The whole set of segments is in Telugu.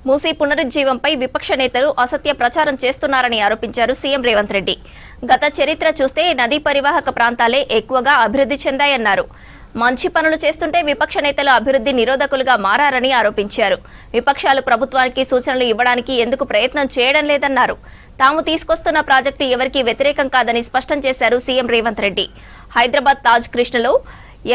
మూసీ పునరుజ్జీవంపై విపక్ష నేతలు అసత్య ప్రచారం చేస్తున్నారని ఆరోపించారు సీఎం రేవంత్ రెడ్డి. గత చరిత్ర చూస్తే నదీ పరివాహక ప్రాంతాలే ఎక్కువగా అభివృద్ధి చెందాయన్నారు. మంచి పనులు చేస్తుంటే విపక్ష నేతలు అభివృద్ధి నిరోధకులుగా మారారని ఆరోపించారు. విపక్షాలు ప్రభుత్వానికి సూచనలు ఇవ్వడానికి ఎందుకు ప్రయత్నం చేయడం లేదన్నారు. తాము తీసుకొస్తున్న ప్రాజెక్టు ఎవరికీ వ్యతిరేకం కాదని స్పష్టం చేశారు సీఎం రేవంత్ రెడ్డి. హైదరాబాద్ తాజ్ కృష్ణలో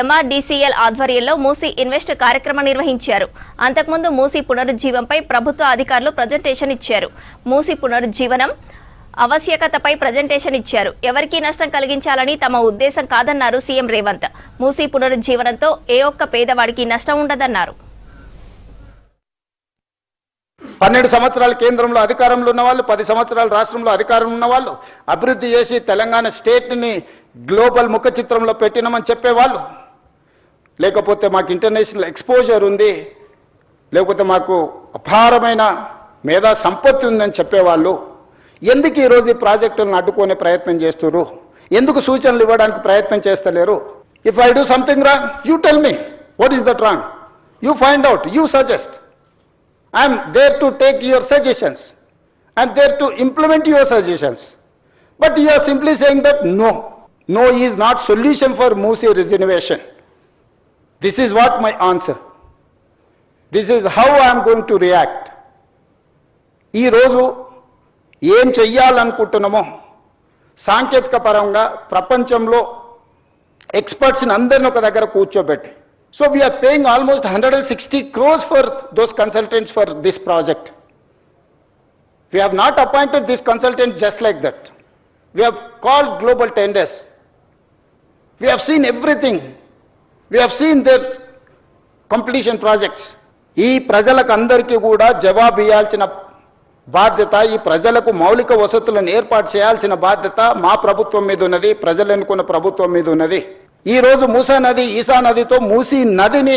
MRDCL ఆధ్వర్యంలో మూసీ ఇన్వెస్ట్ కార్యక్రమం నిర్వహించారు. అంతకుముందు మూసీ పునరుజ్జీవంపై ప్రభుత్వ అధికారులు ప్రజెంటేషన్ ఇచ్చారు. మూసీ పునరుజ్జీవనం ఆవశ్యకతపై ప్రజెంటేషన్ ఇచ్చారు. ఎవరికీ నష్టం కలిగించాలని తమ ఉద్దేశం కాదన్నారు సీఎం రేవంత్. మూసీ పునరుజ్జీవనంతో ఏ ఒక్క పేదవాడికి నష్టం ఉండదన్నారు. 12 సంవత్సరాల కేంద్రంలో అధికారంలో ఉన్న వాళ్ళు, 10 సంవత్సరాల రాష్ట్రంలో అధికారం ఉన్న వాళ్ళు, అభివృద్ధి చేసి తెలంగాణ స్టేట్ని గ్లోబల్ ముఖ చిత్రంలో పెట్టినామని చెప్పేవాళ్ళు, లేకపోతే మాకు ఇంటర్నేషనల్ ఎక్స్పోజర్ ఉంది, లేకపోతే మాకు అపారమైన మేధా సంపత్తి ఉందని చెప్పేవాళ్ళు ఎందుకు ఈరోజు ఈ ప్రాజెక్టులను అడ్డుకునే ప్రయత్నం చేస్తున్నారు? ఎందుకు సూచనలు ఇవ్వడానికి ప్రయత్నం చేస్తలేరు? If I do something wrong, you tell me what is that wrong, you find out, you suggest. I am there to take your suggestions. I am there to implement your suggestions. But you are simply saying that no. No is not solution for Moosi regeneration. This is what my answer. This is how I am going to react. ఈ రోజు ఏం చెయ్యాలనుకుంటున్నామో సాంకేతిక పరంగా ప్రపంచంలో ఎక్స్పర్ట్స్ని అందరిని ఒక దగ్గర కూర్చోబెట్టి, so we are paying almost 160 crores for those consultants for this project. We have not appointed this consultant just like that. We have called global tenders. We have seen everything. We have seen their completion projects. ఈ ప్రజలకు అందరికీ కూడా జవాబు ఇవ్వాల్సిన బాధ్యత, ఈ ప్రజలకు మౌలిక వసతులను ఏర్పాటు చేయాల్సిన బాధ్యత మా ప్రభుత్వం మీద ఉన్నది, ప్రజలు ఎన్నుకున్న ప్రభుత్వం మీద ఉన్నది. ఈ రోజు మూసా నది, ఈసా నదితో మూసీ నదిని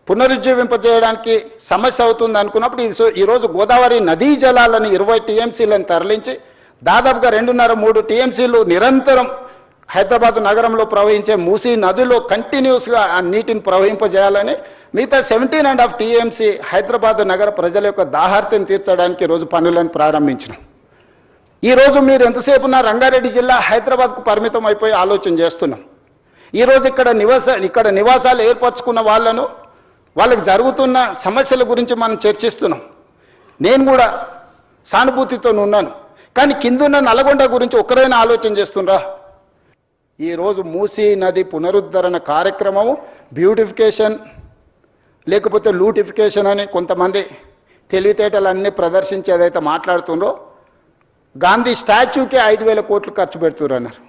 పునరుజ్జీవింపజేయడానికి సమస్య అవుతుంది అనుకున్నప్పుడు ఈరోజు గోదావరి నదీ జలాలను 20 TMCలను తరలించి దాదాపుగా 2.5-3 TMCలు నిరంతరం హైదరాబాద్ నగరంలో ప్రవహించే మూసీ నదిలో కంటిన్యూస్గా ఆ నీటిని ప్రవహింపజేయాలని, మిగతా 17.5 TMC హైదరాబాద్ నగర ప్రజల యొక్క దాహార్తిని తీర్చడానికి ఈరోజు పనులను ప్రారంభించినాం. ఈరోజు మీరు ఎంతసేపు నా రంగారెడ్డి జిల్లా హైదరాబాద్కు పరిమితం అయిపోయి ఆలోచన చేస్తున్నాం. ఈరోజు ఇక్కడ నివాసాలు ఏర్పరచుకున్న వాళ్ళకి జరుగుతున్న సమస్యల గురించి మనం చర్చిస్తున్నాం. నేను కూడా సానుభూతితో ఉన్నాను. కానీ కిందున్న నల్గొండ గురించి ఒక్కరైనా ఆలోచన చేస్తుండ్రా? ఈరోజు మూసీ నది పునరుద్ధరణ కార్యక్రమము బ్యూటిఫికేషన్ లేకపోతే లూటిఫికేషన్ అని కొంతమంది తెలివితేటలన్నీ ప్రదర్శించి ఏదైతే మాట్లాడుతుండ్రో, గాంధీ స్టాచ్యూకే 5,000 కోట్లు ఖర్చు పెడుతున్నారు అన్నారు.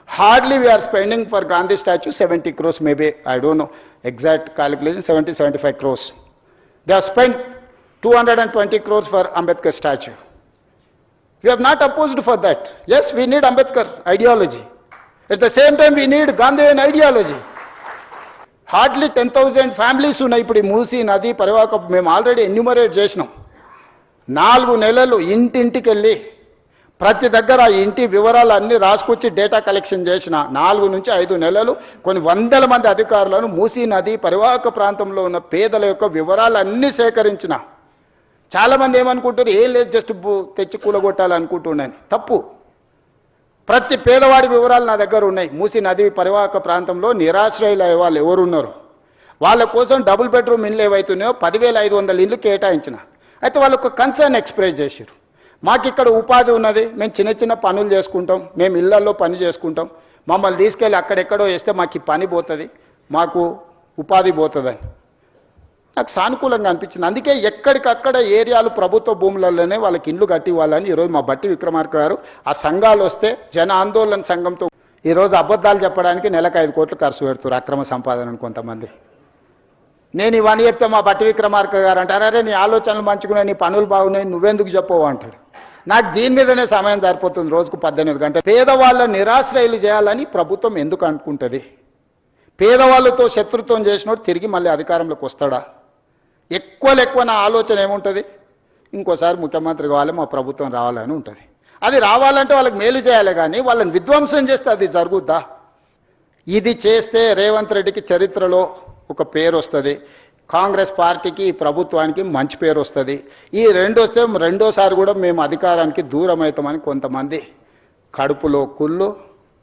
Hardly we are spending for Gandhi statue 70 crores, maybe, I don't know exact calculation, 70-75 crores. They have spent 220 crores for Ambedkar statue. We have not opposed for that. Yes, we need Ambedkar ideology. At the same time, we need Gandhian ideology. Hardly 10,000 families ఉన్నాయి ఇప్పుడు ఈ మూసీ నది పరివాహక. మేము ఆల్రెడీ ఎన్యూమరేట్ చేసినాం. 4 నెలలు ఇంటింటికి వెళ్ళి ప్రతి దగ్గర ఆ ఇంటి వివరాలు అన్నీ రాసుకొచ్చి డేటా కలెక్షన్ చేసిన 4 నుంచి 5 నెలలు కొన్ని వందల మంది అధికారులను మూసీ నది పరివాహక ప్రాంతంలో ఉన్న పేదల యొక్క వివరాలు అన్నీ సేకరించిన. చాలామంది ఏమనుకుంటారు, ఏం లేదు జస్ట్ తెచ్చి కూలగొట్టాలనుకుంటున్నాను. తప్పు. ప్రతి పేదవాడి వివరాలు నా దగ్గర ఉన్నాయి. మూసీ నది పరివాహక ప్రాంతంలో నిరాశ్రయులు అయ్యే వాళ్ళు ఎవరున్నారు, వాళ్ళ కోసం డబుల్ బెడ్రూమ్ ఇండ్లు ఏవైతున్నాయో 10,500 ఇండ్లు కేటాయించిన. అయితే వాళ్ళు ఒక కన్సర్న్ ఎక్స్ప్రెస్ చేశారు. మాకు ఇక్కడ ఉపాధి ఉన్నది, మేము చిన్న చిన్న పనులు చేసుకుంటాం, మేము ఇళ్లలో పని చేసుకుంటాం, మమ్మల్ని తీసుకెళ్ళి అక్కడెక్కడో వేస్తే మాకు ఈ పని పోతుంది, మాకు ఉపాధి పోతుందని నాకు సానుకూలంగా అనిపించింది. అందుకే ఎక్కడికక్కడ ఏరియాలు ప్రభుత్వ భూములలోనే వాళ్ళకి ఇండ్లు కట్టి ఇవ్వాలని ఈరోజు మా బట్టి విక్రమార్క గారు ఆ సంఘాలు వస్తే జన ఆందోళన సంఘంతో ఈరోజు అబద్ధాలు చెప్పడానికి నెలకు 5 కోట్లు ఖర్చు పెడుతున్నారు అక్రమ సంపాదనను కొంతమంది. నేను ఇవన్నీ చెప్తే మా బట్టి విక్రమార్క గారు అంటారు, అరే నీ ఆలోచనలు మంచుకున్నాయి, నీ పనులు బాగున్నాయి, నువ్వెందుకు చెప్పవు అంటాడు. నాకు దీని మీదనే సమయం సరిపోతుంది, రోజుకు 18 గంటలు. పేదవాళ్ళ నిరాశ్రయులు చేయాలని ప్రభుత్వం ఎందుకు అనుకుంటుంది? పేదవాళ్ళతో శత్రుత్వం చేసినోడు తిరిగి మళ్ళీ అధికారంలోకి వస్తాడా? ఎక్కువ నా ఆలోచన ఏముంటుంది, ఇంకోసారి ముఖ్యమంత్రి కావాలి, మా ప్రభుత్వం రావాలని ఉంటుంది. అది రావాలంటే వాళ్ళకి మేలు చేయాలి, కానీ వాళ్ళని విధ్వంసం చేస్తే అది జరుగుద్దా? ఇది చేస్తే రేవంత్ రెడ్డికి చరిత్రలో ఒక పేరు వస్తుంది. కాంగ్రెస్ పార్టీకి ఈ ప్రభుత్వానికి మంచి పేరు వస్తుంది. ఈ రెండు వస్తే రెండోసారి కూడా మేము అధికారానికి దూరం అవుతామని కొంతమంది కడుపులో కుళ్ళు,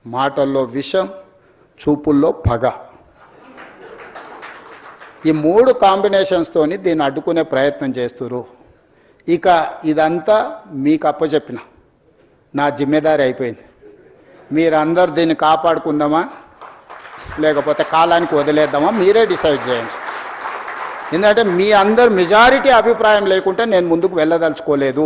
మాటల్లో విషం, చూపుల్లో పగ, ఈ మూడు కాంబినేషన్స్తోని దీన్ని అడ్డుకునే ప్రయత్నం చేస్తున్నారు. ఇక ఇదంతా మీకు అప్పచెప్పిన నా జిమ్మేదారి అయిపోయింది. మీరందరూ దీన్ని కాపాడుకుందామా లేకపోతే కాలానికి వదిలేద్దామా మీరే డిసైడ్ చేయండి. ఎందుకంటే మీ అందరు మెజారిటీ అభిప్రాయం లేకుంటే నేను ముందుకు వెళ్ళదలుచుకోలేదు.